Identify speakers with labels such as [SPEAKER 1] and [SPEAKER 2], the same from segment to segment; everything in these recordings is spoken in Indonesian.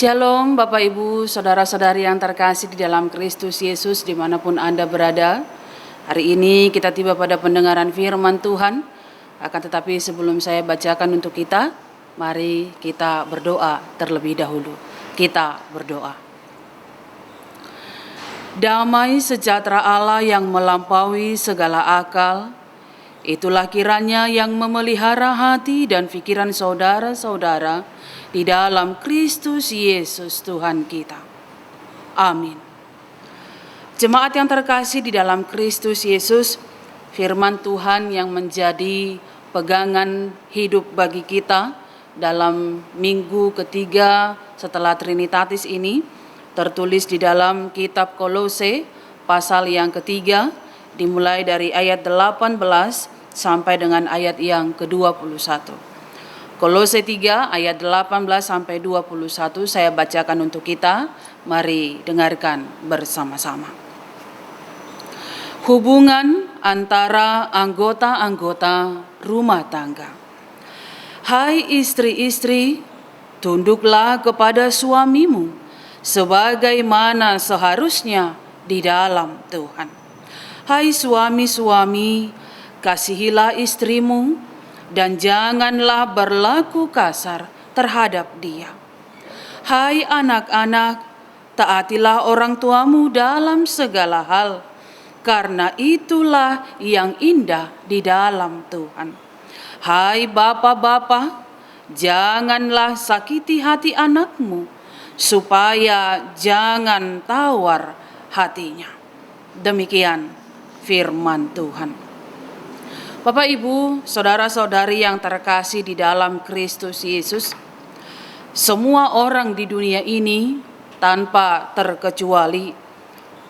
[SPEAKER 1] Shalom Bapak Ibu, Saudara-saudari yang terkasih di dalam Kristus Yesus dimanapun Anda berada. Hari ini kita tiba pada pendengaran firman Tuhan. Akan tetapi sebelum saya bacakan untuk kita, mari kita berdoa terlebih dahulu. Kita berdoa. Damai sejahtera Allah yang melampaui segala akal, itulah kiranya yang memelihara hati dan pikiran saudara-saudara di dalam Kristus Yesus Tuhan kita. Amin. Jemaat yang terkasih di dalam Kristus Yesus, firman Tuhan yang menjadi pegangan hidup bagi kita dalam minggu ketiga setelah Trinitatis ini tertulis di dalam kitab Kolose pasal yang ketiga, dimulai dari ayat 18 sampai dengan ayat yang ke-21. Kolose 3 ayat 18 sampai 21 saya bacakan untuk kita. Mari dengarkan bersama-sama. Hubungan antara anggota-anggota rumah tangga. Hai istri-istri, tunduklah kepada suamimu sebagaimana seharusnya di dalam Tuhan. Hai suami-suami, kasihilah istrimu dan janganlah berlaku kasar terhadap dia. Hai anak-anak, taatilah orang tuamu dalam segala hal, karena itulah yang indah di dalam Tuhan. Hai bapak-bapak, janganlah sakiti hati anakmu, supaya jangan tawar hatinya. Demikian firman Tuhan. Bapak, Ibu, saudara-saudari yang terkasih di dalam Kristus Yesus, semua orang di dunia ini tanpa terkecuali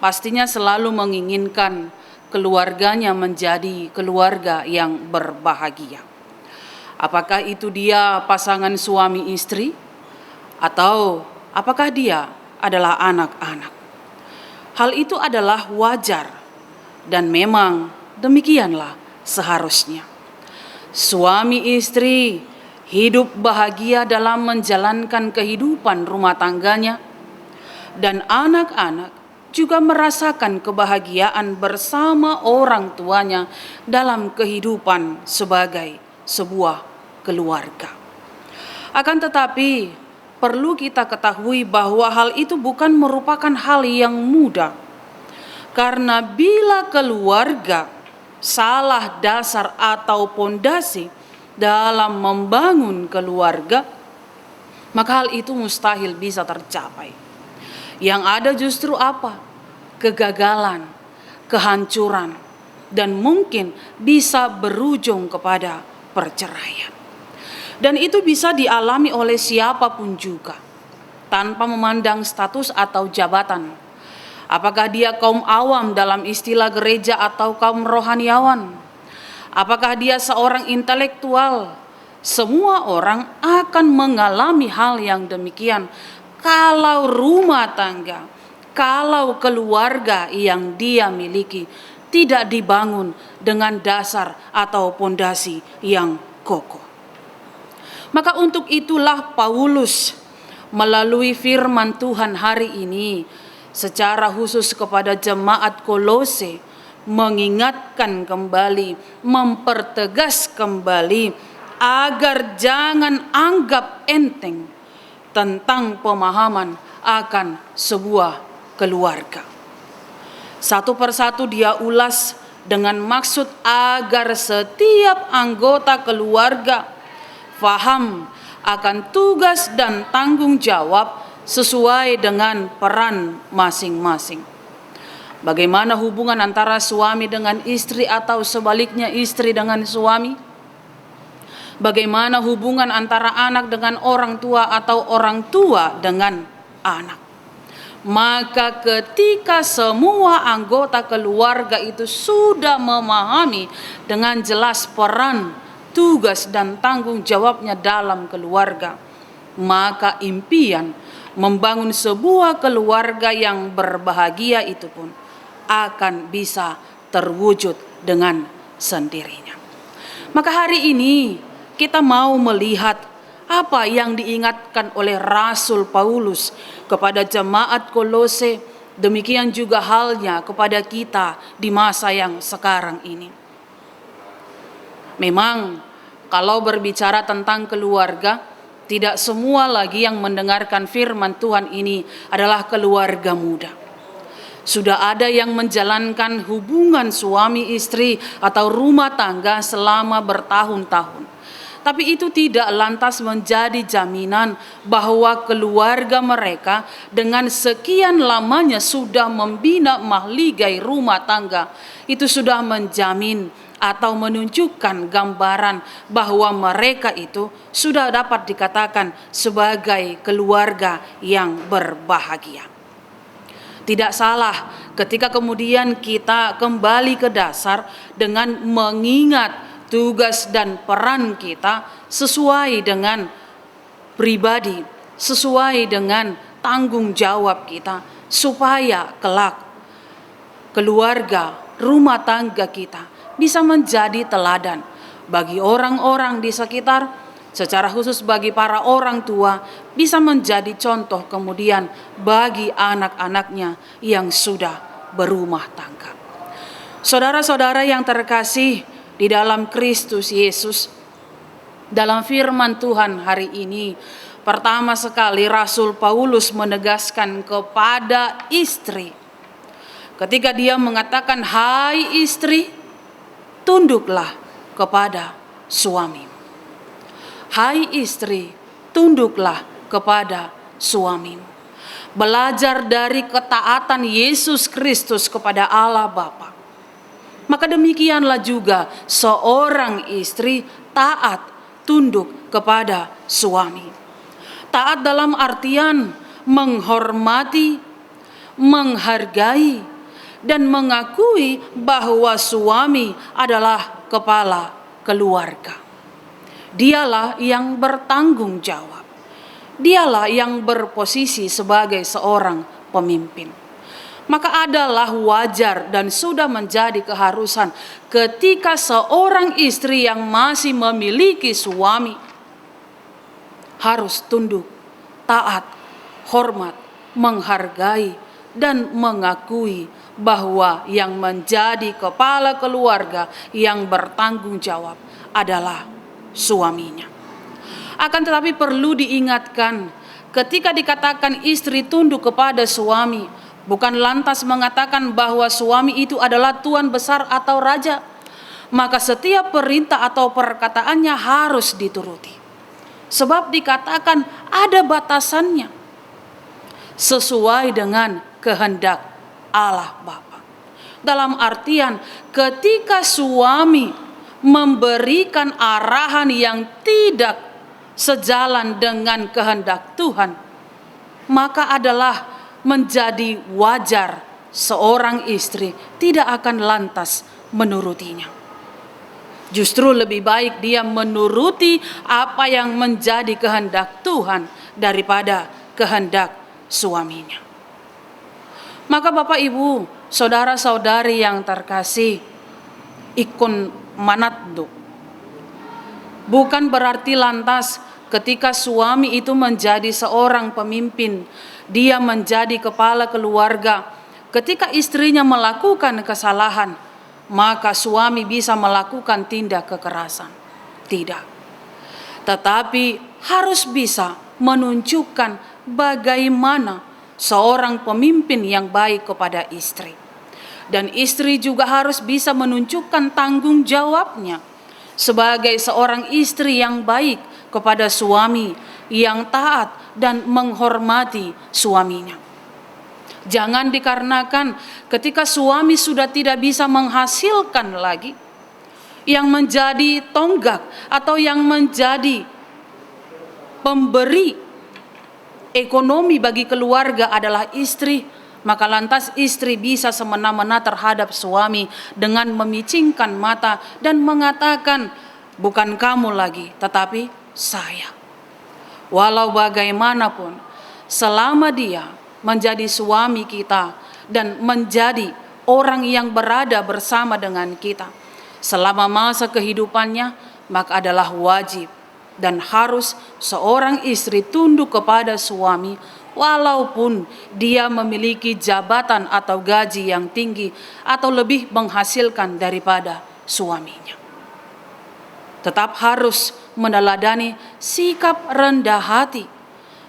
[SPEAKER 1] pastinya selalu menginginkan keluarganya menjadi keluarga yang berbahagia. Apakah itu dia pasangan suami istri atau apakah dia adalah anak-anak? Hal itu adalah wajar dan memang demikianlah seharusnya. Suami istri hidup bahagia dalam menjalankan kehidupan rumah tangganya, dan anak-anak juga merasakan kebahagiaan bersama orang tuanya dalam kehidupan sebagai sebuah keluarga. Akan tetapi perlu kita ketahui bahwa hal itu bukan merupakan hal yang mudah, karena bila keluarga salah dasar atau pondasi dalam membangun keluarga, maka hal itu mustahil bisa tercapai. Yang ada justru apa? Kegagalan, kehancuran, dan mungkin bisa berujung kepada perceraian. Dan itu bisa dialami oleh siapapun juga, tanpa memandang status atau jabatan. Apakah dia kaum awam dalam istilah gereja atau kaum rohaniawan? Apakah dia seorang intelektual? Semua orang akan mengalami hal yang demikian kalau rumah tangga, kalau keluarga yang dia miliki tidak dibangun dengan dasar atau pondasi yang kokoh. Maka untuk itulah Paulus melalui firman Tuhan hari ini secara khusus kepada jemaat Kolose mengingatkan kembali, mempertegas kembali agar jangan anggap enteng tentang pemahaman akan sebuah keluarga. Satu persatu dia ulas dengan maksud agar setiap anggota keluarga faham akan tugas dan tanggung jawab sesuai dengan peran masing-masing. Bagaimana hubungan antara suami dengan istri atau sebaliknya istri dengan suami? Bagaimana hubungan antara anak dengan orang tua atau orang tua dengan anak? Maka ketika semua anggota keluarga itu sudah memahami dengan jelas peran, tugas dan tanggung jawabnya dalam keluarga, maka impian membangun sebuah keluarga yang berbahagia itu pun akan bisa terwujud dengan sendirinya. Maka hari ini kita mau melihat apa yang diingatkan oleh Rasul Paulus kepada jemaat Kolose, demikian juga halnya kepada kita di masa yang sekarang ini. Memang kalau berbicara tentang keluarga, tidak semua lagi yang mendengarkan firman Tuhan ini adalah keluarga muda. Sudah ada yang menjalankan hubungan suami istri atau rumah tangga selama bertahun-tahun. Tapi itu tidak lantas menjadi jaminan bahwa keluarga mereka dengan sekian lamanya sudah membina mahligai rumah tangga. Itu sudah menjamin atau menunjukkan gambaran bahwa mereka itu sudah dapat dikatakan sebagai keluarga yang berbahagia. Tidak salah ketika kemudian kita kembali ke dasar dengan mengingat tugas dan peran kita sesuai dengan pribadi, sesuai dengan tanggung jawab kita, supaya kelak keluarga, rumah tangga kita bisa menjadi teladan bagi orang-orang di sekitar, secara khusus bagi para orang tua, bisa menjadi contoh kemudian bagi anak-anaknya yang sudah berumah tangga. Saudara-saudara yang terkasih di dalam Kristus Yesus, dalam firman Tuhan hari ini, pertama sekali Rasul Paulus menegaskan kepada istri, ketika dia mengatakan, "Hai istri, tunduklah kepada suami." Hai istri, tunduklah kepada suami. Belajar dari ketaatan Yesus Kristus kepada Allah Bapa, maka demikianlah juga seorang istri taat tunduk kepada suami. Taat dalam artian menghormati, menghargai, dan mengakui bahwa suami adalah kepala keluarga. Dialah yang bertanggung jawab. Dialah yang berposisi sebagai seorang pemimpin. Maka adalah wajar dan sudah menjadi keharusan ketika seorang istri yang masih memiliki suami harus tunduk, taat, hormat, menghargai, dan mengakui bahwa yang menjadi kepala keluarga yang bertanggung jawab adalah suaminya. Akan tetapi perlu diingatkan, ketika dikatakan istri tunduk kepada suami, bukan lantas mengatakan bahwa suami itu adalah tuan besar atau raja. Maka setiap perintah atau perkataannya harus dituruti. Sebab dikatakan ada batasannya, sesuai dengan kehendak Allah Bapa. Dalam artian ketika suami memberikan arahan yang tidak sejalan dengan kehendak Tuhan, maka adalah menjadi wajar seorang istri tidak akan lantas menurutinya. Justru lebih baik dia menuruti apa yang menjadi kehendak Tuhan daripada kehendak suaminya. Maka Bapak Ibu, saudara-saudari yang terkasih, ikun manatdu bukan berarti lantas ketika suami itu menjadi seorang pemimpin, dia menjadi kepala keluarga, ketika istrinya melakukan kesalahan, maka suami bisa melakukan tindak kekerasan. Tidak. Tetapi harus bisa menunjukkan bagaimana seorang pemimpin yang baik kepada istri. Dan istri juga harus bisa menunjukkan tanggung jawabnya sebagai seorang istri yang baik kepada suami, yang taat dan menghormati suaminya. Jangan dikarenakan ketika suami sudah tidak bisa menghasilkan lagi, yang menjadi tonggak atau yang menjadi pemberi ekonomi bagi keluarga adalah istri, maka lantas istri bisa semena-mena terhadap suami dengan memicingkan mata dan mengatakan, bukan kamu lagi, tetapi saya. Walau bagaimanapun, selama dia menjadi suami kita dan menjadi orang yang berada bersama dengan kita selama masa kehidupannya, maka adalah wajib dan harus seorang istri tunduk kepada suami walaupun dia memiliki jabatan atau gaji yang tinggi atau lebih menghasilkan daripada suaminya. Tetap harus meneladani sikap rendah hati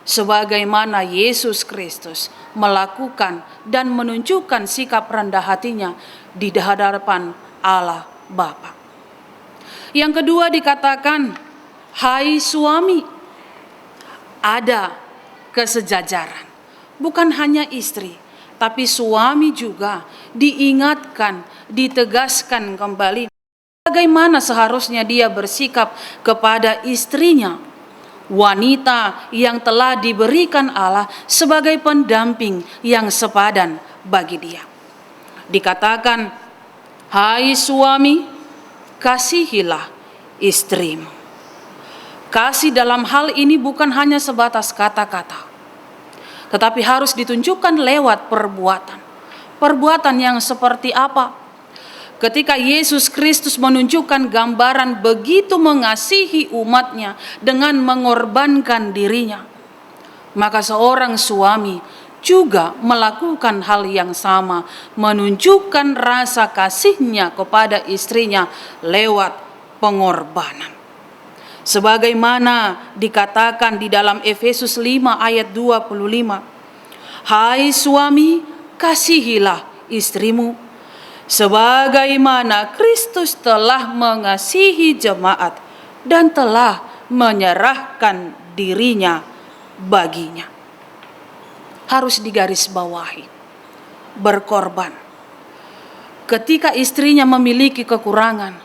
[SPEAKER 1] sebagaimana Yesus Kristus melakukan dan menunjukkan sikap rendah hatinya di hadapan Allah Bapa. Yang kedua dikatakan, hai suami, ada kesejajaran. Bukan hanya istri, tapi suami juga diingatkan, ditegaskan kembali bagaimana seharusnya dia bersikap kepada istrinya, wanita yang telah diberikan Allah sebagai pendamping yang sepadan bagi dia. Dikatakan, hai suami, kasihilah istrimu. Kasih dalam hal ini bukan hanya sebatas kata-kata, tetapi harus ditunjukkan lewat perbuatan. Perbuatan yang seperti apa? Ketika Yesus Kristus menunjukkan gambaran begitu mengasihi umatnya dengan mengorbankan dirinya, maka seorang suami juga melakukan hal yang sama, menunjukkan rasa kasihnya kepada istrinya lewat pengorbanan. Sebagaimana dikatakan di dalam Efesus 5 ayat 25, hai suami, kasihilah istrimu, sebagaimana Kristus telah mengasihi jemaat dan telah menyerahkan dirinya baginya. Harus digarisbawahi, berkorban. Ketika istrinya memiliki kekurangan,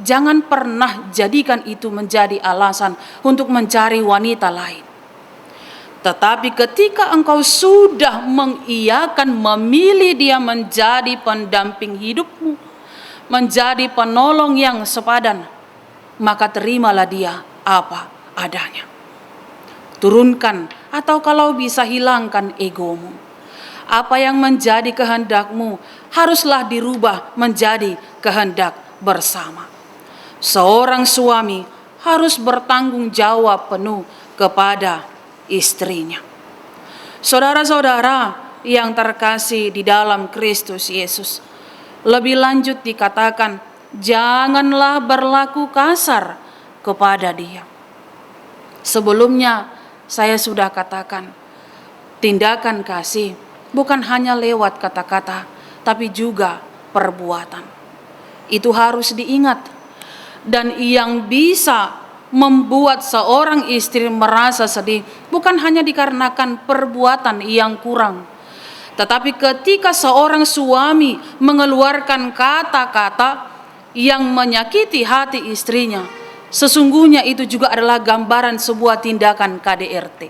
[SPEAKER 1] jangan pernah jadikan itu menjadi alasan untuk mencari wanita lain. Tetapi ketika engkau sudah mengiyakan, memilih dia menjadi pendamping hidupmu, menjadi penolong yang sepadan, maka terimalah dia apa adanya. Turunkan atau kalau bisa hilangkan egomu. Apa yang menjadi kehendakmu haruslah dirubah menjadi kehendak bersama. Seorang suami harus bertanggung jawab penuh kepada istrinya. Saudara-saudara yang terkasih di dalam Kristus Yesus, lebih lanjut dikatakan, janganlah berlaku kasar kepada dia. Sebelumnya saya sudah katakan, tindakan kasih bukan hanya lewat kata-kata, tapi juga perbuatan. Itu harus diingat. Dan yang bisa membuat seorang istri merasa sedih bukan hanya dikarenakan perbuatan yang kurang, tetapi ketika seorang suami mengeluarkan kata-kata yang menyakiti hati istrinya, sesungguhnya itu juga adalah gambaran sebuah tindakan KDRT.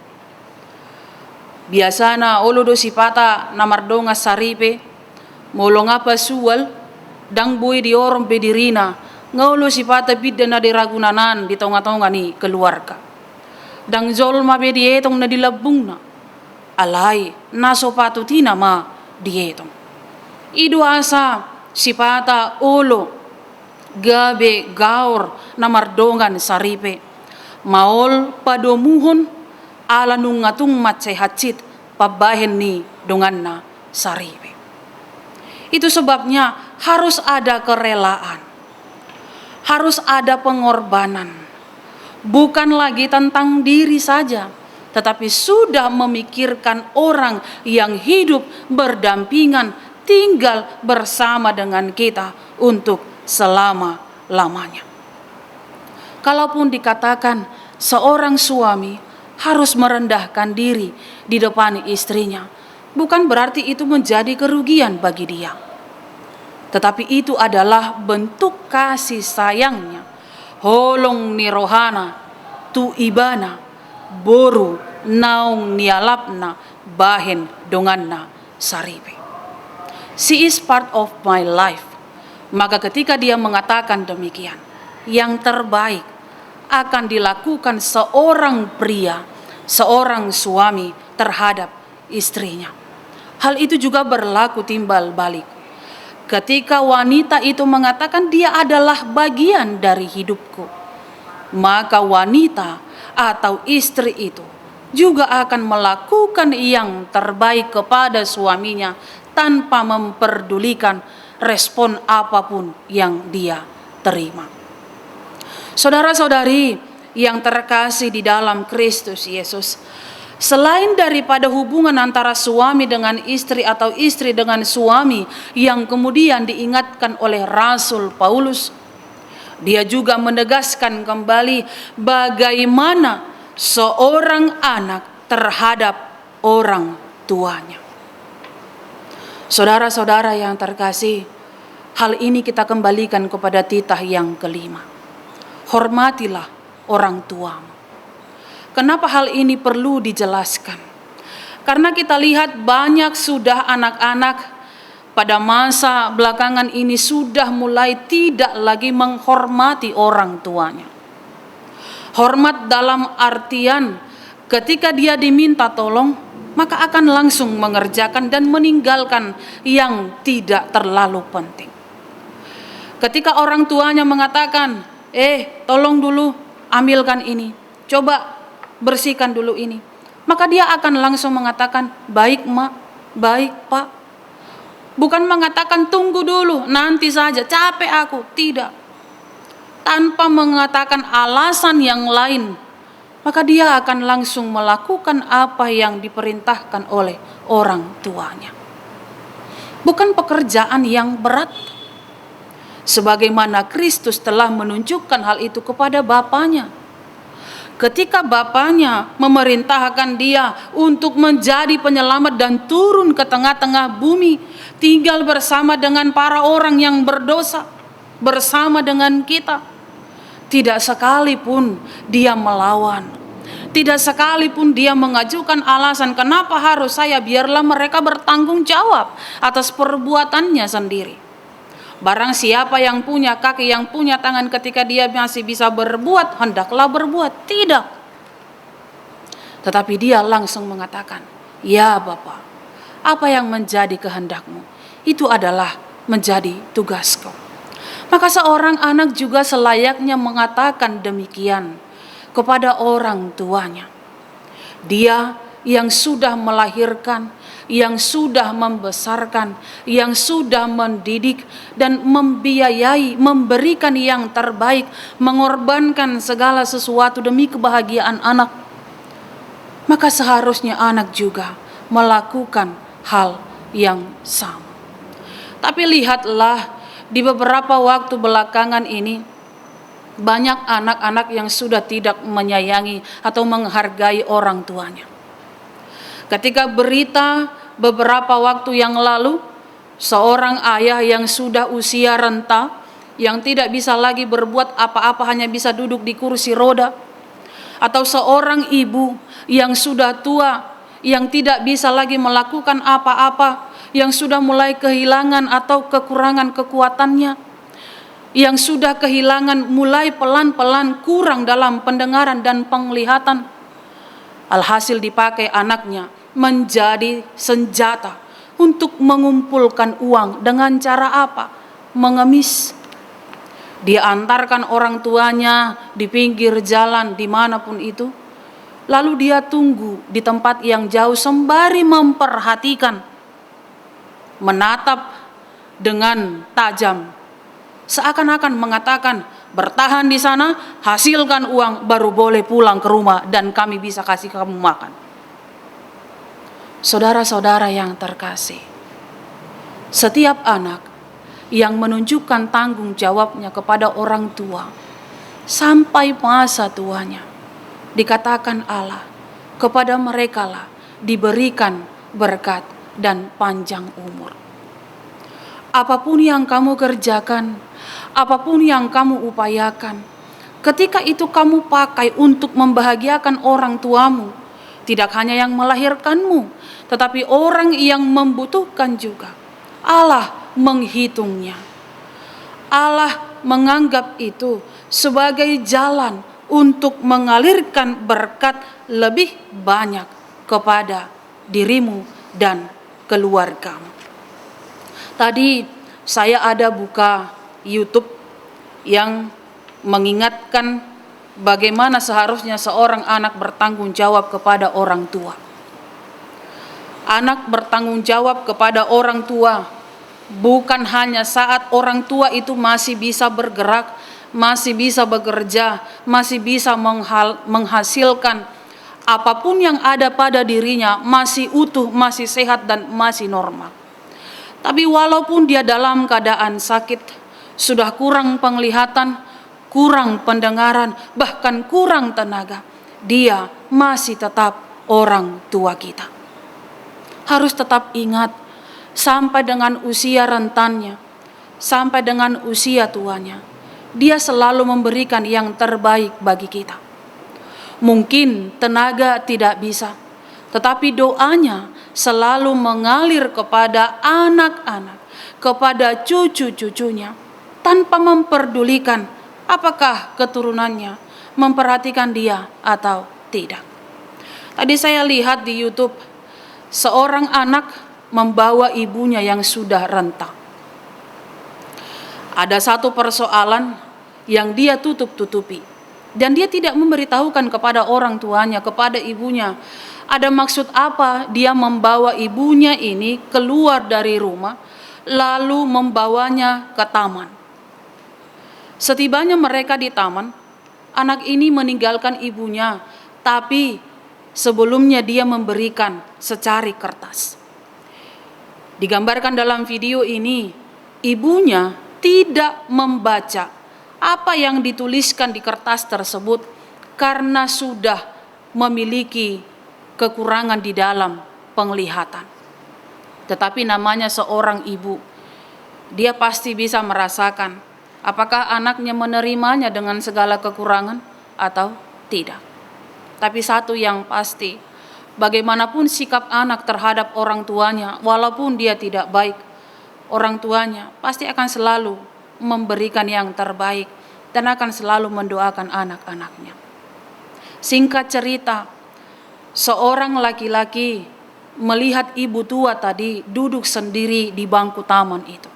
[SPEAKER 1] Biasana olo do sipata namardonga saripe molong apa sual dang boy di orang bedirina ngaulo sipata bidda na diragunanan di tonga-tonga ni keluarga. Dang zol ma bedietong na dilabung na. Alay naso patutina ma dietong. Idu asa sipata ulo gabe gaur na mardongan saripe. Maol padomuhon ala nung ngatung matsay hatsit pabahen ni dongan na saripe. Itu sebabnya harus ada kerelaan. Harus ada pengorbanan. Bukan lagi tentang diri saja, tetapi sudah memikirkan orang yang hidup berdampingan, tinggal bersama dengan kita untuk selama-lamanya. Kalaupun dikatakan seorang suami harus merendahkan diri di depan istrinya, bukan berarti itu menjadi kerugian bagi dia. Tetapi itu adalah bentuk kasih sayangnya. Holong ni rohana, tu ibana, boru naung nialapna, bahen donganna saripe. She is part of my life. Maka ketika dia mengatakan demikian, yang terbaik akan dilakukan seorang pria, seorang suami terhadap istrinya. Hal itu juga berlaku timbal balik. Ketika wanita itu mengatakan dia adalah bagian dari hidupku, maka wanita atau istri itu juga akan melakukan yang terbaik kepada suaminya tanpa memperdulikan respon apapun yang dia terima. Saudara-saudari yang terkasih di dalam Kristus Yesus, selain daripada hubungan antara suami dengan istri atau istri dengan suami yang kemudian diingatkan oleh Rasul Paulus, dia juga menegaskan kembali bagaimana seorang anak terhadap orang tuanya. Saudara-saudara yang terkasih, hal ini kita kembalikan kepada titah yang kelima. Hormatilah orang tuamu. Kenapa hal ini perlu dijelaskan? Karena kita lihat banyak sudah anak-anak pada masa belakangan ini sudah mulai tidak lagi menghormati orang tuanya. Hormat dalam artian ketika dia diminta tolong, maka akan langsung mengerjakan dan meninggalkan yang tidak terlalu penting. Ketika orang tuanya mengatakan, tolong dulu ambilkan ini, coba bersihkan dulu ini, maka dia akan langsung mengatakan, baik mak, baik pak. Bukan mengatakan tunggu dulu, nanti saja, capek aku. Tidak. Tanpa mengatakan alasan yang lain, maka dia akan langsung melakukan apa yang diperintahkan oleh orang tuanya. Bukan pekerjaan yang berat. Sebagaimana Kristus telah menunjukkan hal itu kepada Bapaknya. Ketika Bapaknya memerintahkan dia untuk menjadi penyelamat dan turun ke tengah-tengah bumi, tinggal bersama dengan para orang yang berdosa, bersama dengan kita. Tidak sekalipun dia melawan. Tidak sekalipun dia mengajukan alasan kenapa harus saya, biarlah mereka bertanggung jawab atas perbuatannya sendiri. Barang siapa yang punya kaki, yang punya tangan ketika dia masih bisa berbuat, hendaklah berbuat. Tidak. Tetapi dia langsung mengatakan, ya Bapa, apa yang menjadi kehendakmu, itu adalah menjadi tugasku. Maka seorang anak juga selayaknya mengatakan demikian kepada orang tuanya. Dia yang sudah melahirkan, yang sudah membesarkan, yang sudah mendidik dan membiayai, memberikan yang terbaik, mengorbankan segala sesuatu demi kebahagiaan anak. Maka seharusnya anak juga melakukan hal yang sama. Tapi lihatlah, di beberapa waktu belakangan ini, banyak anak-anak yang sudah tidak menyayangi atau menghargai orang tuanya. Ketika berita beberapa waktu yang lalu, seorang ayah yang sudah usia renta, yang tidak bisa lagi berbuat apa-apa, hanya bisa duduk di kursi roda, atau seorang ibu yang sudah tua, yang tidak bisa lagi melakukan apa-apa, yang sudah mulai kehilangan atau kekurangan kekuatannya, yang sudah kehilangan, mulai pelan-pelan kurang dalam pendengaran dan penglihatan. Alhasil dipakai anaknya menjadi senjata untuk mengumpulkan uang. Dengan cara apa? Mengemis. Dia antarkan orang tuanya di pinggir jalan, dimanapun itu. Lalu dia tunggu di tempat yang jauh sembari memperhatikan, menatap dengan tajam, seakan-akan mengatakan, bertahan di sana, hasilkan uang, baru boleh pulang ke rumah dan kami bisa kasih kamu makan. Saudara-saudara yang terkasih, setiap anak yang menunjukkan tanggung jawabnya kepada orang tua sampai masa tuanya, dikatakan Allah, kepada merekalah diberikan berkat dan panjang umur. Apapun yang kamu kerjakan, apapun yang kamu upayakan, ketika itu kamu pakai untuk membahagiakan orang tuamu, tidak hanya yang melahirkanmu, tetapi orang yang membutuhkan juga. Allah menghitungnya. Allah menganggap itu sebagai jalan untuk mengalirkan berkat lebih banyak kepada dirimu dan keluargamu. Tadi saya ada buka YouTube yang mengingatkan bagaimana seharusnya seorang anak bertanggung jawab kepada orang tua. Anak bertanggung jawab kepada orang tua bukan hanya saat orang tua itu masih bisa bergerak, masih bisa bekerja, masih bisa menghasilkan apapun yang ada pada dirinya, masih utuh, masih sehat, dan masih normal. Tapi walaupun dia dalam keadaan sakit, sudah kurang penglihatan, kurang pendengaran, bahkan kurang tenaga, dia masih tetap orang tua kita. Harus tetap ingat, sampai dengan usia rentannya, sampai dengan usia tuanya, dia selalu memberikan yang terbaik bagi kita. Mungkin tenaga tidak bisa, tetapi doanya selalu mengalir kepada anak-anak, kepada cucu-cucunya, tanpa memperdulikan apakah keturunannya memperhatikan dia atau tidak. Tadi saya lihat di YouTube, seorang anak membawa ibunya yang sudah renta. Ada satu persoalan yang dia tutup-tutupi, dan dia tidak memberitahukan kepada orang tuanya, kepada ibunya. Ada maksud apa dia membawa ibunya ini keluar dari rumah, lalu membawanya ke taman. Setibanya mereka di taman, anak ini meninggalkan ibunya, tapi sebelumnya dia memberikan secari kertas. Digambarkan dalam video ini, ibunya tidak membaca apa yang dituliskan di kertas tersebut karena sudah memiliki kekurangan di dalam penglihatan. Tetapi namanya seorang ibu, dia pasti bisa merasakan apakah anaknya menerimanya dengan segala kekurangan atau tidak. Tapi satu yang pasti, bagaimanapun sikap anak terhadap orang tuanya, walaupun dia tidak baik, orang tuanya pasti akan selalu memberikan yang terbaik dan akan selalu mendoakan anak-anaknya. Singkat cerita, seorang laki-laki melihat ibu tua tadi duduk sendiri di bangku taman itu.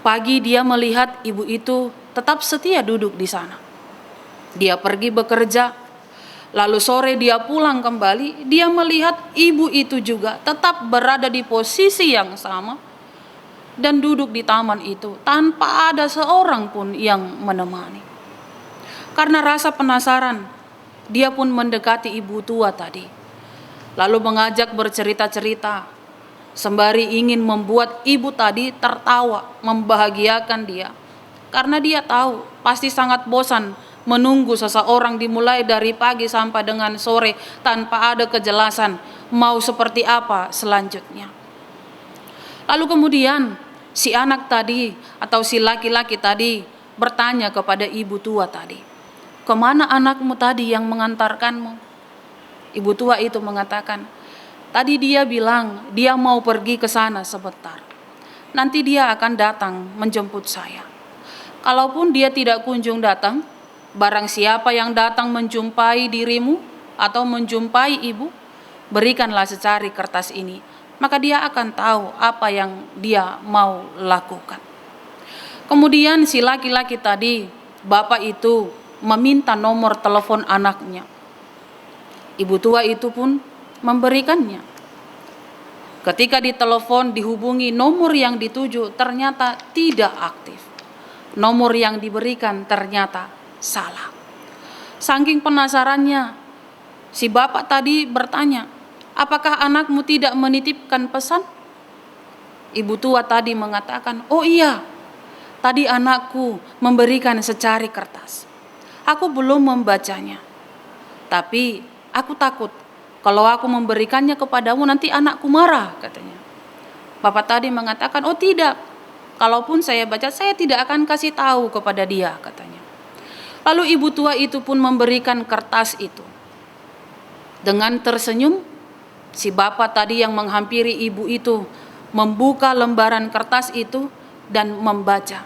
[SPEAKER 1] Pagi dia melihat ibu itu tetap setia duduk di sana. Dia pergi bekerja, lalu sore dia pulang kembali, dia melihat ibu itu juga tetap berada di posisi yang sama dan duduk di taman itu tanpa ada seorang pun yang menemani. Karena rasa penasaran, dia pun mendekati ibu tua tadi, lalu mengajak bercerita-cerita, sembari ingin membuat ibu tadi tertawa, membahagiakan dia. Karena dia tahu pasti sangat bosan menunggu seseorang dimulai dari pagi sampai dengan sore tanpa ada kejelasan mau seperti apa selanjutnya. Lalu kemudian si anak tadi atau si laki-laki tadi bertanya kepada ibu tua tadi, "Kemana anakmu tadi yang mengantarkanmu?" Ibu tua itu mengatakan, "Tadi dia bilang dia mau pergi ke sana sebentar. Nanti dia akan datang menjemput saya. Kalaupun dia tidak kunjung datang, barang siapa yang datang menjumpai dirimu atau menjumpai ibu, berikanlah secari kertas ini, maka dia akan tahu apa yang dia mau lakukan." Kemudian si laki-laki tadi, bapak itu meminta nomor telepon anaknya. Ibu tua itu pun memberikannya. Ketika ditelepon dihubungi, nomor yang dituju ternyata tidak aktif. Nomor yang diberikan ternyata salah. Saking penasarannya, si bapak tadi bertanya, "Apakah anakmu tidak menitipkan pesan?" Ibu tua tadi mengatakan, "Oh iya, tadi anakku memberikan secari kertas. Aku belum membacanya. Tapi aku takut kalau aku memberikannya kepadamu nanti anakku marah," katanya. Bapak tadi mengatakan, "Oh tidak, kalaupun saya baca saya tidak akan kasih tahu kepada dia," katanya. Lalu ibu tua itu pun memberikan kertas itu. Dengan tersenyum, si bapak tadi yang menghampiri ibu itu membuka lembaran kertas itu dan membaca.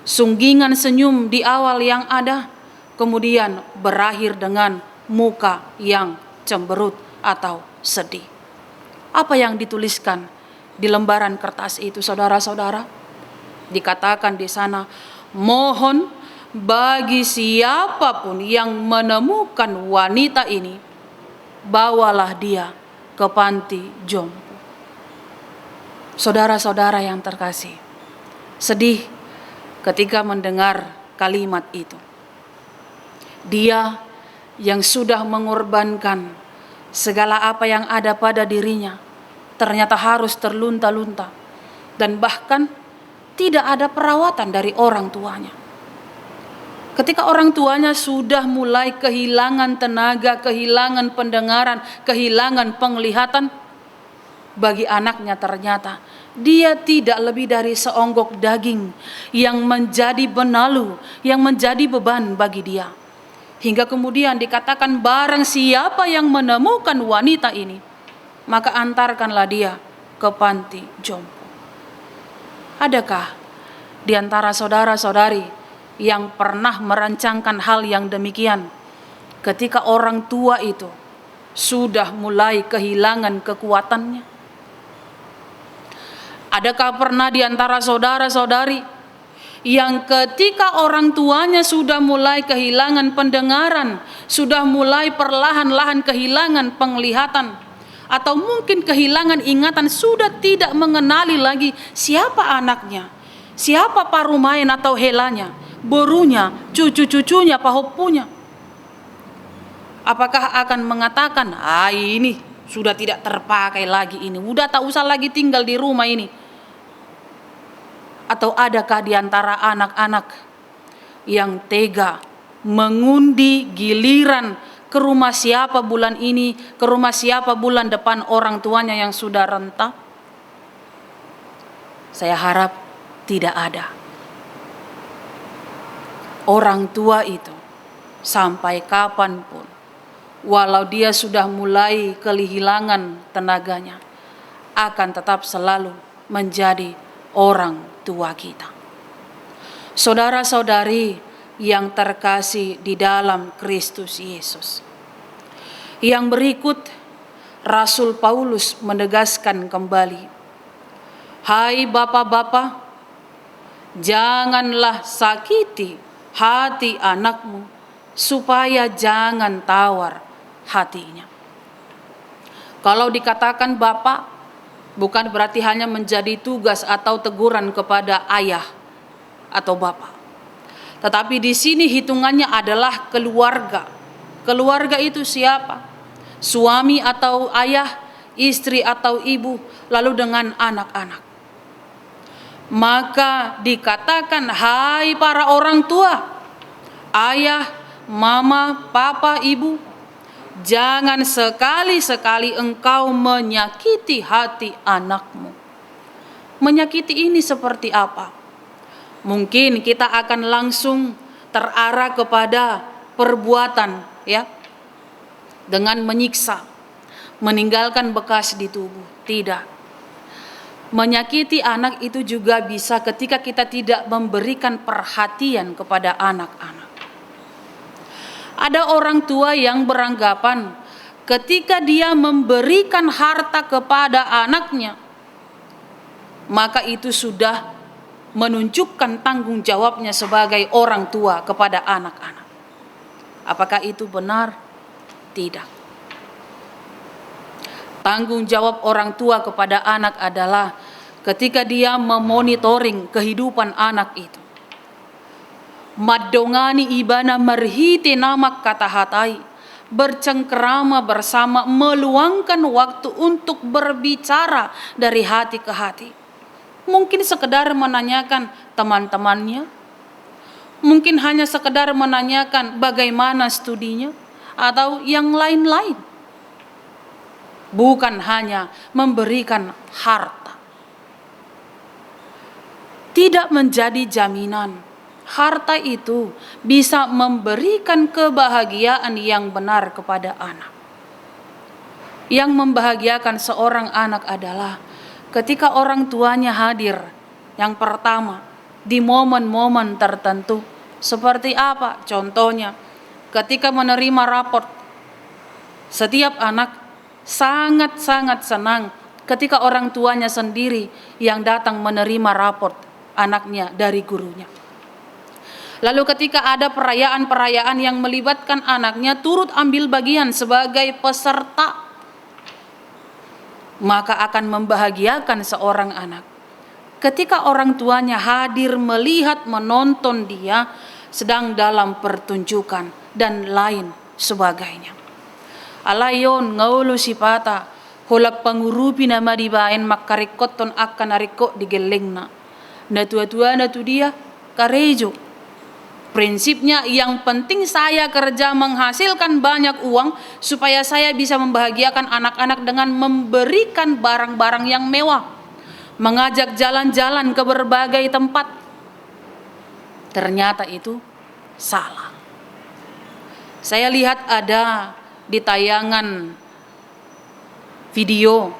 [SPEAKER 1] Sunggingan senyum di awal yang ada, kemudian berakhir dengan muka yang cemberut atau sedih. Apa yang dituliskan di lembaran kertas itu, saudara-saudara? Dikatakan di sana, "Mohon bagi siapapun yang menemukan wanita ini, bawalah dia ke panti jompo. Saudara-saudara yang terkasih, sedih ketika mendengar kalimat itu. Dia yang sudah mengorbankan segala apa yang ada pada dirinya, ternyata harus terlunta-lunta, dan bahkan tidak ada perawatan dari orang tuanya. Ketika orang tuanya sudah mulai kehilangan tenaga, kehilangan pendengaran, kehilangan penglihatan, bagi anaknya ternyata dia tidak lebih dari seonggok daging yang menjadi benalu, yang menjadi beban bagi dia. Hingga kemudian dikatakan, barang siapa yang menemukan wanita ini, maka antarkanlah dia ke panti jompo. Adakah di antara saudara-saudari yang pernah merancangkan hal yang demikian ketika orang tua itu sudah mulai kehilangan kekuatannya? Adakah pernah di antara saudara-saudari yang ketika orang tuanya sudah mulai kehilangan pendengaran, sudah mulai perlahan-lahan kehilangan penglihatan, atau mungkin kehilangan ingatan, sudah tidak mengenali lagi siapa anaknya, siapa parumain atau helanya, borunya, cucu-cucunya, pahopunya? Apakah akan mengatakan, ini sudah tidak terpakai lagi ini, udah tak usah lagi tinggal di rumah ini? Atau adakah di antara anak-anak yang tega mengundi giliran ke rumah siapa bulan ini, ke rumah siapa bulan depan orang tuanya yang sudah renta? Saya harap tidak ada. Orang tua itu sampai kapanpun, walau dia sudah mulai kehilangan tenaganya, akan tetap selalu menjadi orang tua kita. Saudara-saudari yang terkasih di dalam Kristus Yesus, yang berikut Rasul Paulus menegaskan kembali, hai bapak-bapak, janganlah sakiti hati anakmu, supaya jangan tawar hatinya. Kalau dikatakan bapak, bukan berarti hanya menjadi tugas atau teguran kepada ayah atau bapak. Tetapi di sini hitungannya adalah keluarga. Keluarga itu siapa? Suami atau ayah, istri atau ibu, lalu dengan anak-anak. Maka dikatakan, hai para orang tua, ayah, mama, papa, ibu, jangan sekali-sekali engkau menyakiti hati anakmu. Menyakiti ini seperti apa? Mungkin kita akan langsung terarah kepada perbuatan, ya, dengan menyiksa, meninggalkan bekas di tubuh. Tidak. Menyakiti anak itu juga bisa ketika kita tidak memberikan perhatian kepada anak-anak. Ada orang tua yang beranggapan ketika dia memberikan harta kepada anaknya, maka itu sudah menunjukkan tanggung jawabnya sebagai orang tua kepada anak-anak. Apakah itu benar? Tidak. Tanggung jawab orang tua kepada anak adalah ketika dia memonitoring kehidupan anak itu. Madongani ibana marhite namak kata hatai, bercengkerama bersama, meluangkan waktu untuk berbicara dari hati ke hati. Mungkin sekedar menanyakan teman-temannya, mungkin hanya sekedar menanyakan bagaimana studinya, atau yang lain-lain. Bukan hanya memberikan harta. Tidak menjadi jaminan harta itu bisa memberikan kebahagiaan yang benar kepada anak. Yang membahagiakan seorang anak adalah ketika orang tuanya hadir. Yang pertama, di momen-momen tertentu. Seperti apa? Contohnya, ketika menerima raport. Setiap anak sangat-sangat senang ketika orang tuanya sendiri yang datang menerima raport anaknya dari gurunya. Lalu ketika ada perayaan-perayaan yang melibatkan anaknya turut ambil bagian sebagai peserta, maka akan membahagiakan seorang anak. Ketika orang tuanya hadir melihat menonton dia sedang dalam pertunjukan dan lain sebagainya. Alayon ngaulu sipata holap pangurupi nama dibaen makarikoton akan ariko digelengna. Na tua-tua na tu dia karejo. Prinsipnya yang penting saya kerja menghasilkan banyak uang supaya saya bisa membahagiakan anak-anak dengan memberikan barang-barang yang mewah, mengajak jalan-jalan ke berbagai tempat. Ternyata itu salah. Saya lihat ada di tayangan video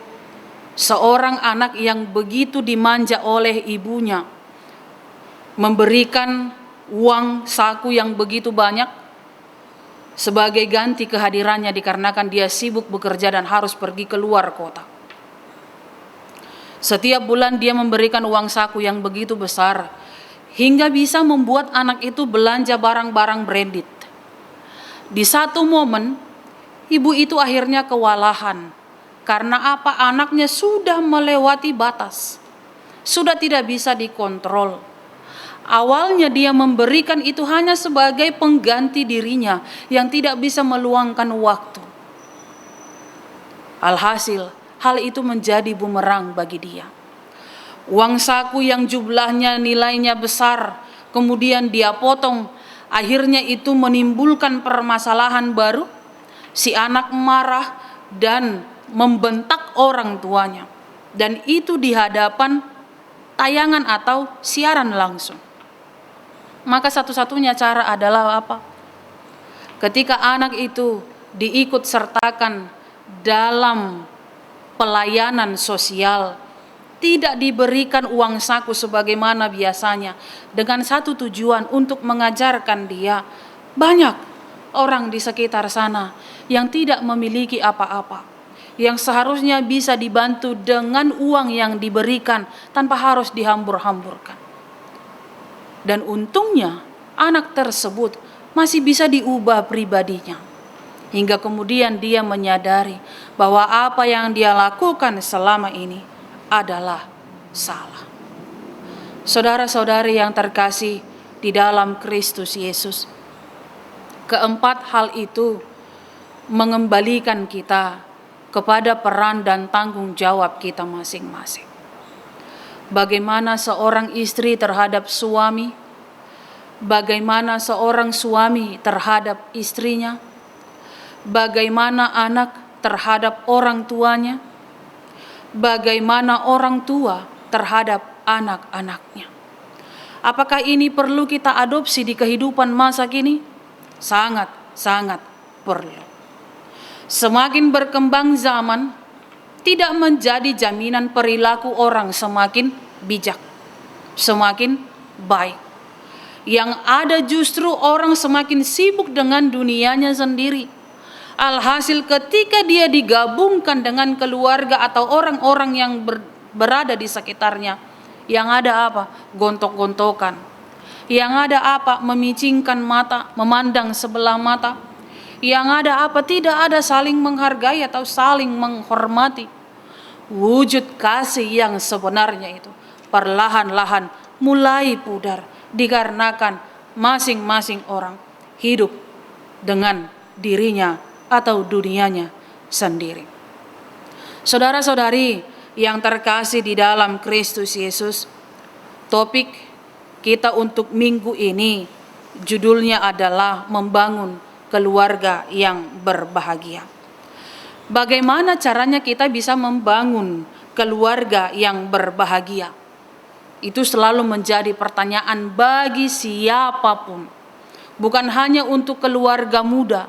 [SPEAKER 1] seorang anak yang begitu dimanja oleh ibunya, memberikan uang saku yang begitu banyak sebagai ganti kehadirannya dikarenakan dia sibuk bekerja dan harus pergi keluar kota. Setiap bulan dia memberikan uang saku yang begitu besar hingga bisa membuat anak itu belanja barang-barang branded. Di satu momen ibu itu akhirnya kewalahan karena apa? Anaknya sudah melewati batas, sudah tidak bisa dikontrol. Awalnya dia memberikan itu hanya sebagai pengganti dirinya yang tidak bisa meluangkan waktu. Alhasil, hal itu menjadi bumerang bagi dia. Uang saku yang jumlahnya nilainya besar, kemudian dia potong, akhirnya itu menimbulkan permasalahan baru. Si anak marah dan membentak orang tuanya. Dan itu di hadapan tayangan atau siaran langsung. Maka satu-satunya cara adalah apa? Ketika anak itu diikut sertakan dalam pelayanan sosial, tidak diberikan uang saku sebagaimana biasanya, dengan satu tujuan untuk mengajarkan dia. Banyak orang di sekitar sana yang tidak memiliki apa-apa, yang seharusnya bisa dibantu dengan uang yang diberikan tanpa harus dihambur-hamburkan. Dan untungnya anak tersebut masih bisa diubah pribadinya, hingga kemudian dia menyadari bahwa apa yang dia lakukan selama ini adalah salah. Saudara-saudari yang terkasih di dalam Kristus Yesus, keempat hal itu mengembalikan kita kepada peran dan tanggung jawab kita masing-masing. Bagaimana seorang istri terhadap suami, bagaimana seorang suami terhadap istrinya, bagaimana anak terhadap orang tuanya, bagaimana orang tua terhadap anak-anaknya. Apakah ini perlu kita adopsi di kehidupan masa kini? Sangat perlu. Semakin berkembang zaman, tidak menjadi jaminan perilaku orang semakin bijak, semakin baik. Yang ada justru orang semakin sibuk dengan dunianya sendiri. Alhasil ketika dia digabungkan dengan keluarga atau orang-orang yang berada di sekitarnya, yang ada apa? Gontok-gontokan. Yang ada apa? Memicingkan mata, memandang sebelah mata. Yang ada apa? Tidak ada saling menghargai atau saling menghormati. Wujud kasih yang sebenarnya itu perlahan-lahan mulai pudar dikarenakan masing-masing orang hidup dengan dirinya atau dunianya sendiri. Saudara-saudari yang terkasih di dalam Kristus Yesus, topik kita untuk minggu ini judulnya adalah membangun keluarga yang berbahagia. Bagaimana caranya kita bisa membangun keluarga yang berbahagia? Itu selalu menjadi pertanyaan bagi siapapun. Bukan hanya untuk keluarga muda,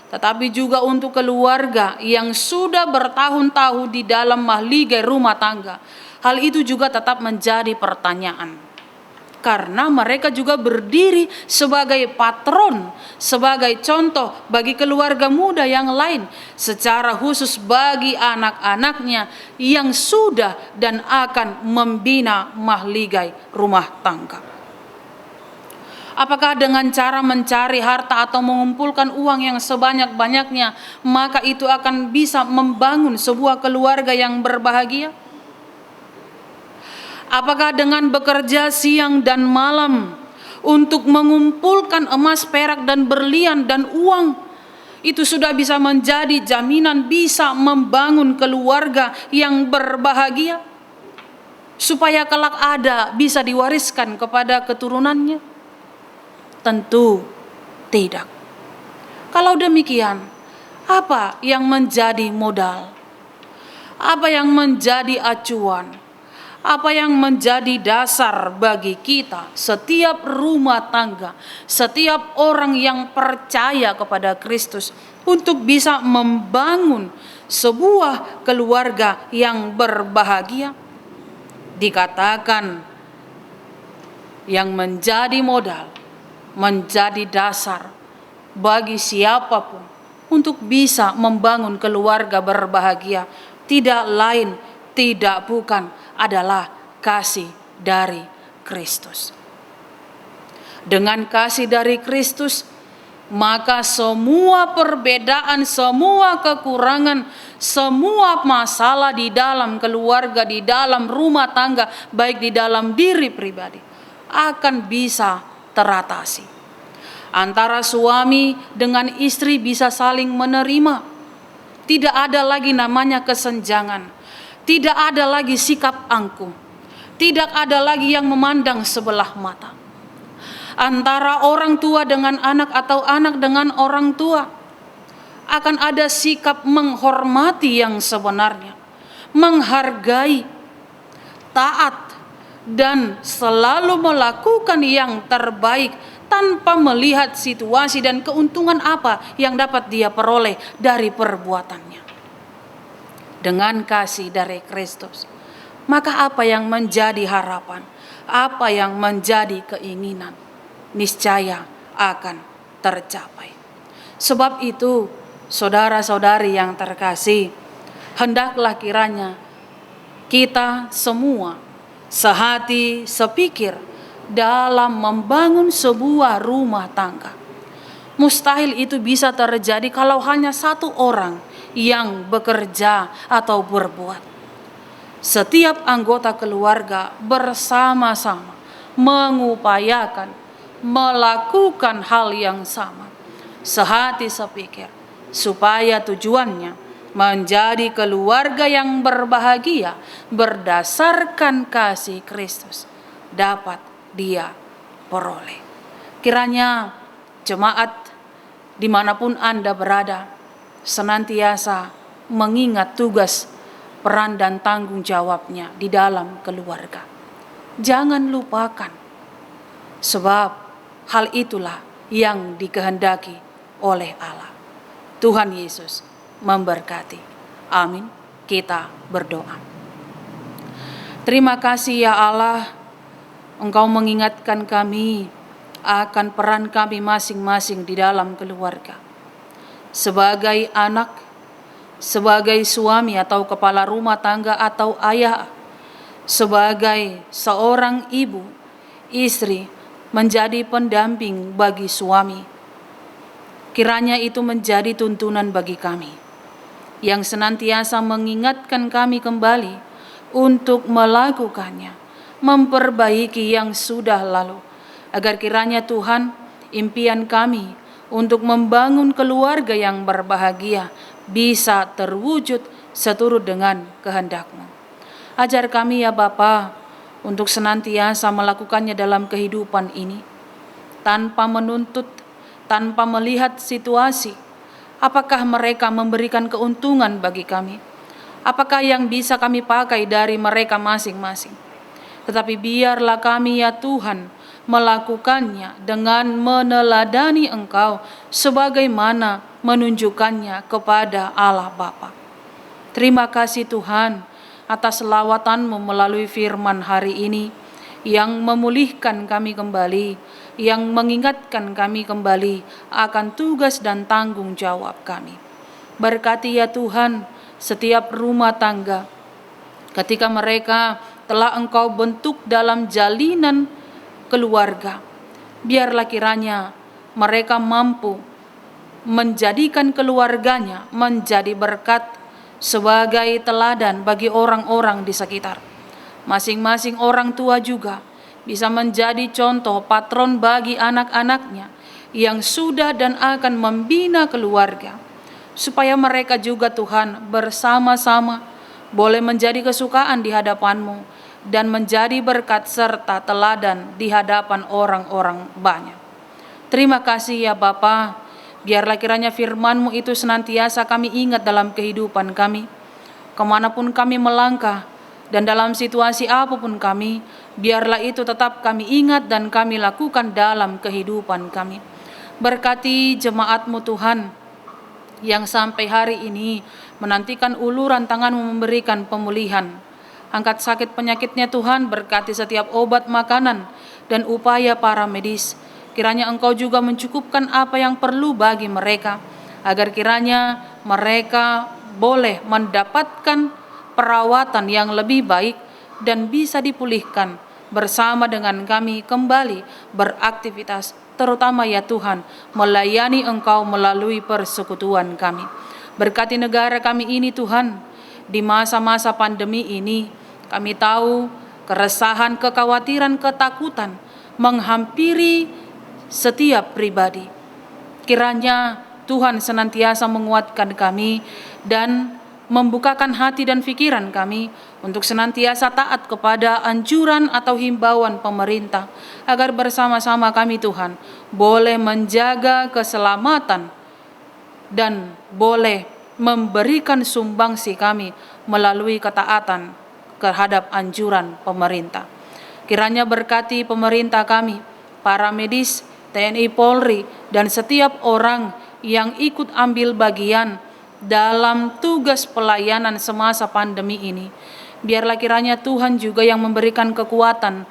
[SPEAKER 1] tetapi juga untuk keluarga yang sudah bertahun-tahun di dalam mahligai rumah tangga. Hal itu juga tetap menjadi pertanyaan. Karena mereka juga berdiri sebagai patron, sebagai contoh bagi keluarga muda yang lain, secara khusus bagi anak-anaknya yang sudah dan akan membina mahligai rumah tangga. Apakah dengan cara mencari harta atau mengumpulkan uang yang sebanyak-banyaknya, maka itu akan bisa membangun sebuah keluarga yang berbahagia? Apakah dengan bekerja siang dan malam untuk mengumpulkan emas, perak, dan berlian dan uang, itu sudah bisa menjadi jaminan bisa membangun keluarga yang berbahagia? Supaya kelak ada bisa diwariskan kepada keturunannya? Tentu tidak. Kalau demikian, apa yang menjadi modal? Apa yang menjadi acuan? Apa yang menjadi dasar bagi kita, setiap rumah tangga, setiap orang yang percaya kepada Kristus, untuk bisa membangun sebuah keluarga yang berbahagia? Dikatakan yang menjadi modal, menjadi dasar bagi siapapun untuk bisa membangun keluarga berbahagia, tidak lain, tidak bukan adalah kasih dari Kristus. Dengan kasih dari Kristus, maka semua perbedaan, semua kekurangan, semua masalah di dalam keluarga, di dalam rumah tangga, baik di dalam diri pribadi, akan bisa teratasi. Antara suami dengan istri bisa saling menerima. Tidak ada lagi namanya kesenjangan. Tidak ada lagi sikap angkuh. Tidak ada lagi yang memandang sebelah mata. Antara orang tua dengan anak atau anak dengan orang tua, akan ada sikap menghormati yang sebenarnya, menghargai, taat, dan selalu melakukan yang terbaik tanpa melihat situasi dan keuntungan apa yang dapat dia peroleh dari perbuatannya. Dengan kasih dari Kristus, maka apa yang menjadi harapan, apa yang menjadi keinginan, niscaya akan tercapai. Sebab itu, saudara-saudari yang terkasih, hendaklah kiranya kita semua sehati sepikir dalam membangun sebuah rumah tangga. Mustahil itu bisa terjadi kalau hanya satu orang yang bekerja atau berbuat. Setiap anggota keluarga bersama-sama mengupayakan melakukan hal yang sama, sehati sepikir, supaya tujuannya menjadi keluarga yang berbahagia berdasarkan kasih Kristus dapat dia peroleh. Kiranya jemaat dimanapun Anda berada senantiasa mengingat tugas, peran, dan tanggung jawabnya di dalam keluarga. Jangan lupakan, sebab hal itulah yang dikehendaki oleh Allah. Tuhan Yesus memberkati. Amin. Kita berdoa. Terima kasih ya Allah, Engkau mengingatkan kami akan peran kami masing-masing di dalam keluarga. Sebagai anak, sebagai suami atau kepala rumah tangga atau ayah, sebagai seorang ibu, istri, menjadi pendamping bagi suami. Kiranya itu menjadi tuntunan bagi kami, yang senantiasa mengingatkan kami kembali untuk melakukannya, memperbaiki yang sudah lalu, agar kiranya Tuhan, impian kami untuk membangun keluarga yang berbahagia bisa terwujud seturut dengan kehendak-Mu. Ajar kami ya Bapa untuk senantiasa melakukannya dalam kehidupan ini, tanpa menuntut, tanpa melihat situasi, apakah mereka memberikan keuntungan bagi kami, apakah yang bisa kami pakai dari mereka masing-masing. Tetapi biarlah kami ya Tuhan melakukannya dengan meneladani Engkau sebagaimana menunjukkannya kepada Allah Bapa. Terima kasih Tuhan atas lawatan-Mu melalui firman hari ini yang memulihkan kami kembali, yang mengingatkan kami kembali akan tugas dan tanggung jawab kami. Berkati ya Tuhan setiap rumah tangga ketika mereka telah Engkau bentuk dalam jalinan keluarga, Biarlah kiranya mereka mampu menjadikan keluarganya menjadi berkat sebagai teladan bagi orang-orang di sekitar. Masing-masing orang tua juga bisa menjadi contoh patron bagi anak-anaknya yang sudah dan akan membina keluarga, supaya mereka juga Tuhan bersama-sama boleh menjadi kesukaan di hadapan-Mu dan menjadi berkat serta teladan di hadapan orang-orang banyak. Terima kasih ya Bapa, biarlah kiranya firman-Mu itu senantiasa kami ingat dalam kehidupan kami, kemanapun kami melangkah, dan dalam situasi apapun kami, biarlah itu tetap kami ingat dan kami lakukan dalam kehidupan kami. Berkati jemaat-Mu Tuhan, yang sampai hari ini menantikan uluran tangan-Mu memberikan pemulihan. Angkat sakit penyakitnya Tuhan, berkati setiap obat, makanan, dan upaya para medis. Kiranya Engkau juga mencukupkan apa yang perlu bagi mereka, agar kiranya mereka boleh mendapatkan perawatan yang lebih baik dan bisa dipulihkan bersama dengan kami kembali beraktivitas, terutama ya Tuhan, melayani Engkau melalui persekutuan kami. Berkati negara kami ini Tuhan, di masa-masa pandemi ini, kami tahu keresahan, kekhawatiran, ketakutan menghampiri setiap pribadi. Kiranya Tuhan senantiasa menguatkan kami dan membukakan hati dan pikiran kami untuk senantiasa taat kepada anjuran atau himbauan pemerintah, agar bersama-sama kami Tuhan boleh menjaga keselamatan dan boleh memberikan sumbangsi kami melalui ketaatan terhadap anjuran pemerintah. Kiranya berkati pemerintah kami, para medis, TNI Polri, dan setiap orang yang ikut ambil bagian dalam tugas pelayanan semasa pandemi ini. Biarlah kiranya Tuhan juga yang memberikan kekuatan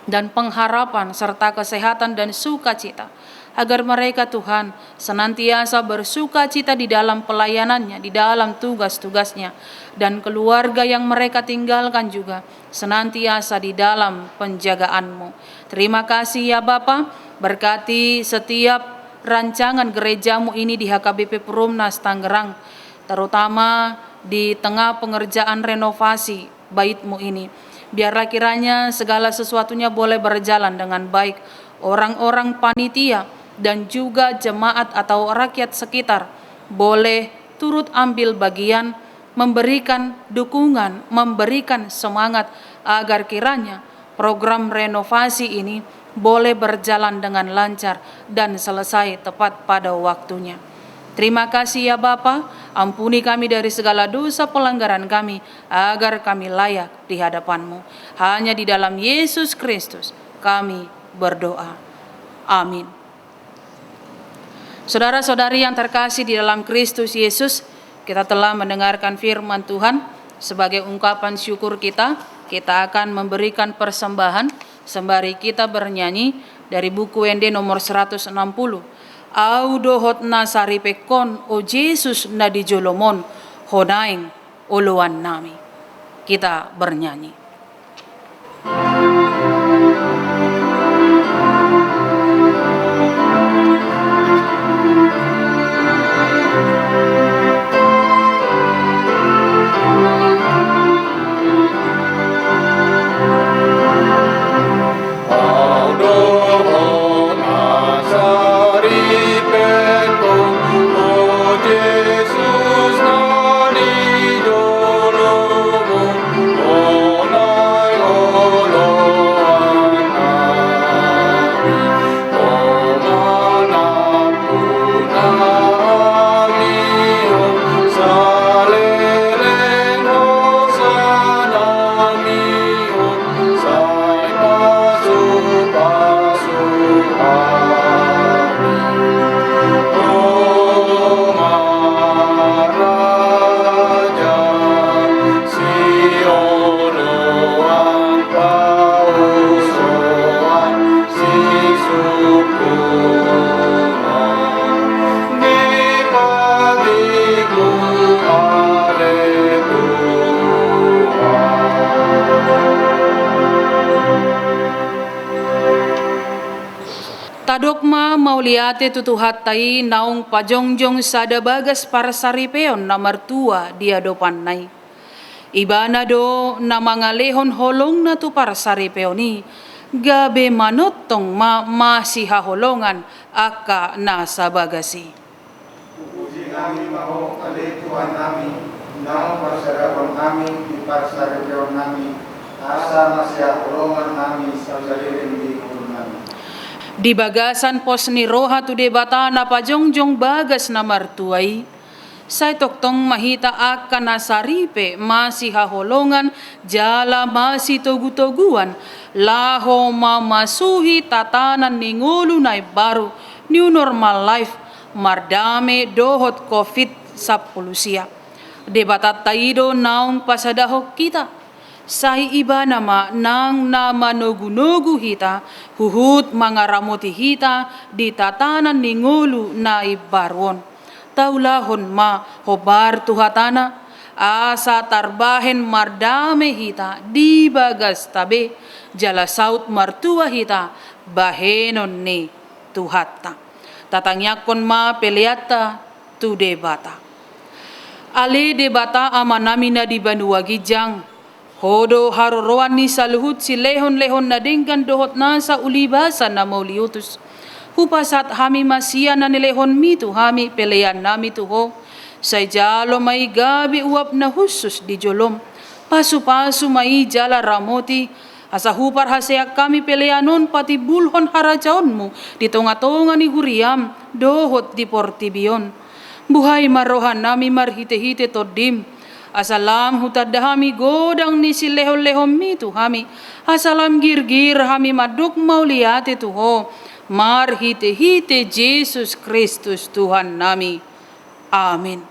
[SPEAKER 1] dan pengharapan serta kesehatan dan sukacita, agar mereka Tuhan senantiasa bersukacita di dalam pelayanannya, di dalam tugas-tugasnya, dan keluarga yang mereka tinggalkan juga senantiasa di dalam penjagaan-Mu. Terima kasih ya Bapa, berkati setiap rancangan gerejamu ini di HKBP Perumnas Tangerang, terutama di tengah pengerjaan renovasi bait-Mu ini. Biarlah kiranya segala sesuatunya boleh berjalan dengan baik. Orang-orang panitia dan juga jemaat atau rakyat sekitar boleh turut ambil bagian, memberikan dukungan, memberikan semangat, agar kiranya program renovasi ini boleh berjalan dengan lancar dan selesai tepat pada waktunya. Terima kasih ya Bapa, ampuni kami dari segala dosa pelanggaran kami, agar kami layak di hadapan-Mu. Hanya di dalam Yesus Kristus kami berdoa. Amin. Saudara-saudari yang terkasih di dalam Kristus Yesus, kita telah mendengarkan firman Tuhan. Sebagai ungkapan syukur kita akan memberikan persembahan sembari kita bernyanyi dari buku WND nomor 160. Audo hotna saripekon o Jesus na di jolomon honaing uluan nami. Kita bernyanyi.
[SPEAKER 2] Jesus, nani dolomon,
[SPEAKER 1] Tadokma mauliate tutuhat tai naung pajongjong sada bagas para saripeon na martua dia dopan nai. Ibana do na mga lehon holong na tu para saripeoni, gabe manotong masih haholongan aka nasa bagasi.
[SPEAKER 2] Pupuji kami maho kali Tuhan kami, naung parsadapan kami di parsadapan kami, asa masih haholongan kami sa jalirin di kulun kami.
[SPEAKER 1] Di bagasan pos ni roha tu debata na pajongjong bagas na martuay, say toktong mahita akan nasaripe masih haholongan jala masih togu-toguan laho mamasuhi tatanan ningulu na baru new normal life mardame dohot COVID-19 siya. Debata taido naung pasadahok kita. Say iba nama nang nama nogu-nogu hita, huhut mga ramoti hita di tatanan ningulu na ibarwon. Taulahon ma hobar tuhatana, asa tarbahen mardame hita di bagas tabe, jala saut martua hita bahenon ni tuhata. Tatangyakon ma peleata tu debata. Ale debata amanami na di Banua Gijang, hodo haroroan ni saluhut si lehon-lehon na dinggan dohot na sa ulibasan na mauliutus. Hupasat hami masia na nilehon mitu hami pelean nami tuho. Say jalo may gabi uap na husus di jolom. Pasu-pasu may jala ramoti. Asa hupar haseak kami peleanon pati bulhon harajaon mo. Di tonga-tonga ni huriam dohot di portibion. Buhay marohan nami marhite-hite todim. Asalam hutadahami godang ni si leho-lehom mitu hami. Asalam girgir hami maduk mauliate tuho. Marhite-hite Jesus Kristus Tuhan nami. Amin.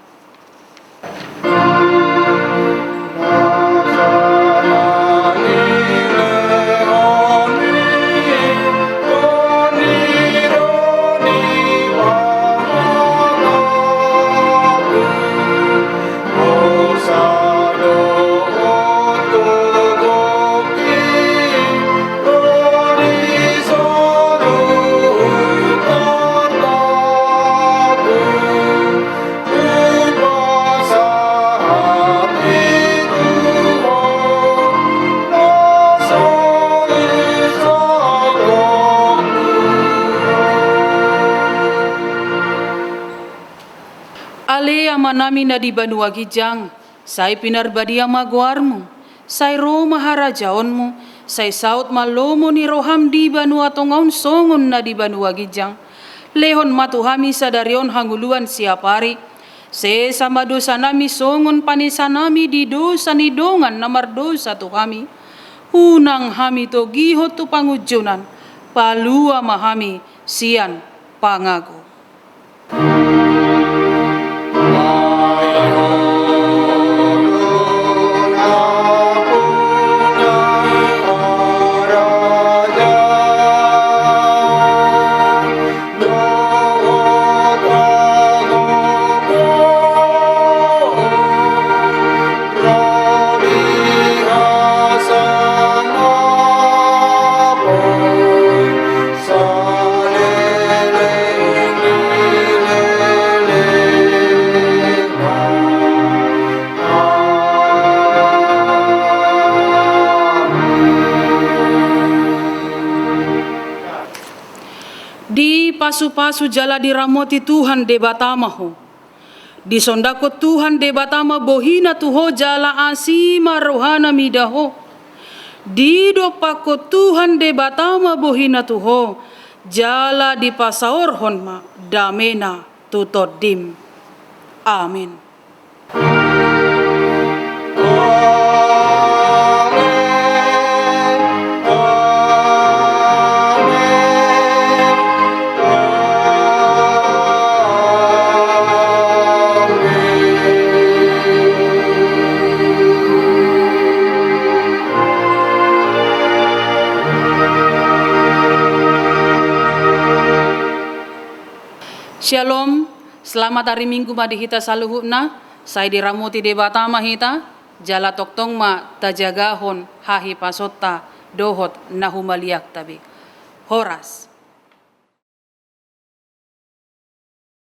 [SPEAKER 1] Ale amanami na di Banua Gijang, say pinarbadia maguarmo, say Roma harajaonmo, say saut malomo ni roham di Banua Tongaon songon na di Banua Gijang. Lehon matuhami sa darion hanguluan siapari, se sama dosa nami songon panisanami di dosa ni dongan na mardosa tuhami. Unang hami to gihot tu pangujunan, palua mahami sian pangago. Di pasu-pasu jala diramoti Tuhan debatama ho. Di sondako Tuhan debatama bohina tuho jala asima rohana midaho. Di dopako Tuhan debatama bohina tuho jala di pasaor honma damena tutodim. Amin. Shalom, selamat hari Minggu madihita saluhuna, saya diramuti debatama hita, jala toktong ma tajagahon hahi pasota dohot nahumaliak tabi. Horas.